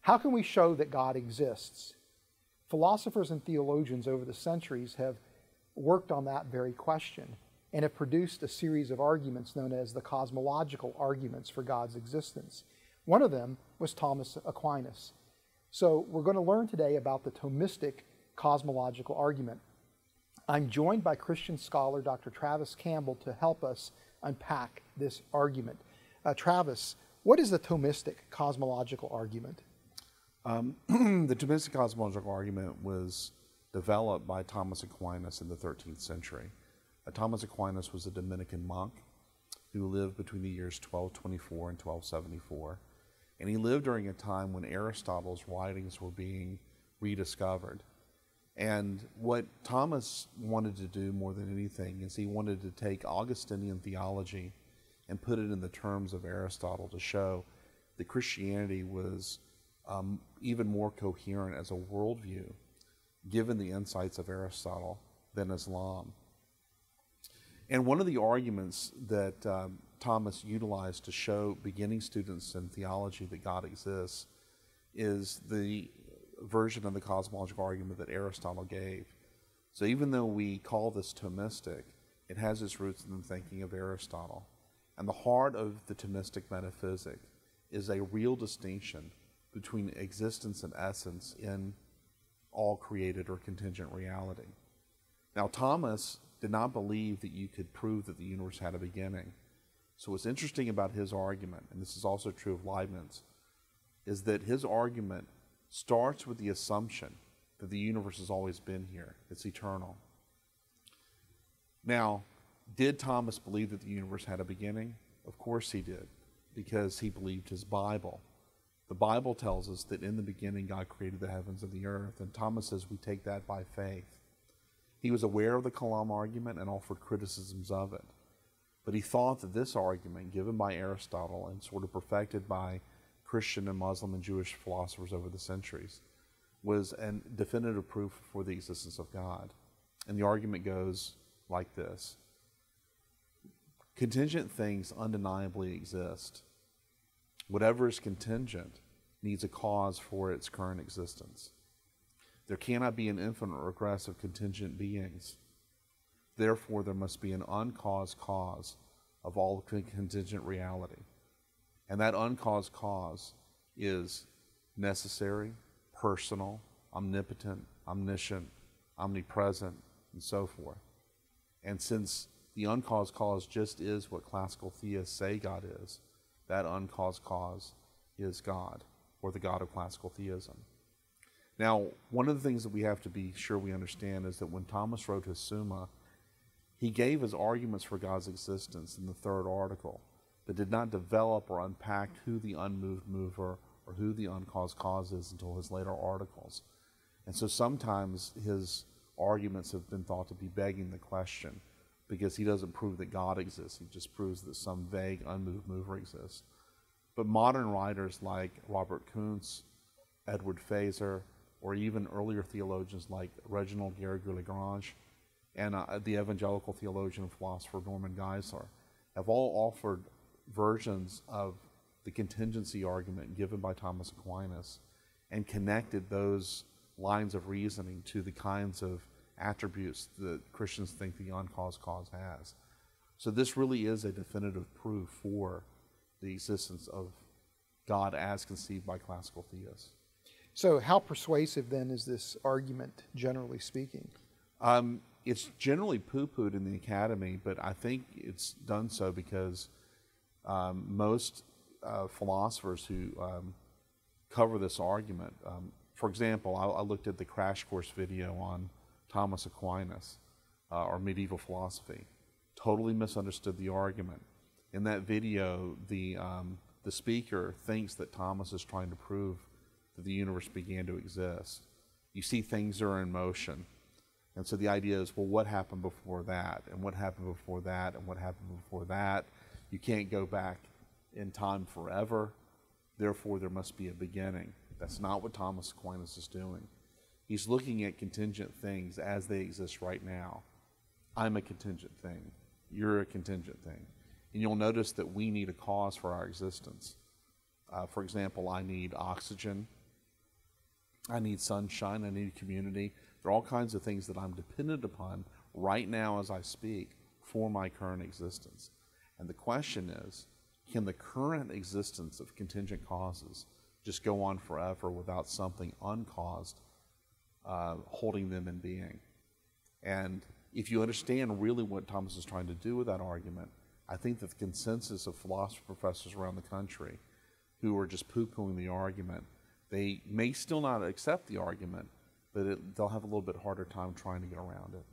How can we show that God exists? Philosophers and theologians over the centuries have worked on that very question and have produced a series of arguments known as the cosmological arguments for God's existence. One of them was Thomas Aquinas. So we're going to learn today about the Thomistic cosmological argument. I'm joined by Christian scholar Dr. Travis Campbell to help us unpack this argument. Travis, what is the Thomistic cosmological argument? The Thomistic cosmological argument was developed by Thomas Aquinas in the 13th century. Thomas Aquinas was a Dominican monk who lived between the years 1224 and 1274. And he lived during a time when Aristotle's writings were being rediscovered. And what Thomas wanted to do more than anything is he wanted to take Augustinian theology and put it in the terms of Aristotle to show that Christianity was even more coherent as a worldview, given the insights of Aristotle, than Islam. And one of the arguments that Thomas utilized to show beginning students in theology that God exists is the version of the cosmological argument that Aristotle gave. So even though we call this Thomistic, it has its roots in the thinking of Aristotle. And the heart of the Thomistic metaphysic is a real distinction between existence and essence in all created or contingent reality. Now, Thomas did not believe that you could prove that the universe had a beginning. So what's interesting about his argument, and this is also true of Leibniz, is that his argument starts with the assumption that the universe has always been here. It's eternal. Now, did Thomas believe that the universe had a beginning? Of course he did, because he believed his Bible. The Bible tells us that in the beginning God created the heavens and the earth, and Thomas says we take that by faith. He was aware of the Kalam argument and offered criticisms of it. But he thought that this argument, given by Aristotle and sort of perfected by Christian and Muslim and Jewish philosophers over the centuries, was a definitive proof for the existence of God. And the argument goes like this. Contingent things undeniably exist. Whatever is contingent needs a cause for its current existence. There cannot be an infinite regress of contingent beings. Therefore, there must be an uncaused cause of all contingent reality. And that uncaused cause is necessary, personal, omnipotent, omniscient, omnipresent, and so forth. And since the uncaused cause just is what classical theists say God is, that uncaused cause is God, or the God of classical theism. Now, one of the things that we have to be sure we understand is that when Thomas wrote his Summa, he gave his arguments for God's existence in the third article, but did not develop or unpack who the unmoved mover or who the uncaused cause is until his later articles. And so sometimes his arguments have been thought to be begging the question, because he doesn't prove that God exists, he just proves that some vague unmoved mover exists. But modern writers like Robert Kuntz, Edward Feser, or even earlier theologians like Reginald Garrigou-Lagrange and the evangelical theologian and philosopher Norman Geisler have all offered versions of the contingency argument given by Thomas Aquinas and connected those lines of reasoning to the kinds of attributes that Christians think the uncaused cause has. So this really is a definitive proof for the existence of God as conceived by classical theists. So how persuasive then is this argument, generally speaking? It's generally poo-pooed in the academy, but I think it's done so because most philosophers who cover this argument, for example, I looked at the crash course video on Thomas Aquinas, or medieval philosophy, totally misunderstood the argument. In that video, the speaker thinks that Thomas is trying to prove that the universe began to exist. You see things are in motion. And so the idea is, well, what happened before that? And what happened before that? And what happened before that? You can't go back in time forever. Therefore, there must be a beginning. That's not what Thomas Aquinas is doing. He's looking at contingent things as they exist right now. I'm a contingent thing. You're a contingent thing. And you'll notice that we need a cause for our existence. For example, I need oxygen I need sunshine, I need community. There are all kinds of things that I'm dependent upon right now as I speak for my current existence. And the question is, can the current existence of contingent causes just go on forever without something uncaused holding them in being? And if you understand really what Thomas is trying to do with that argument, I think that the consensus of philosophy professors around the country who are just poo-pooing the argument, they may still not accept the argument, but they'll have a little bit harder time trying to get around it.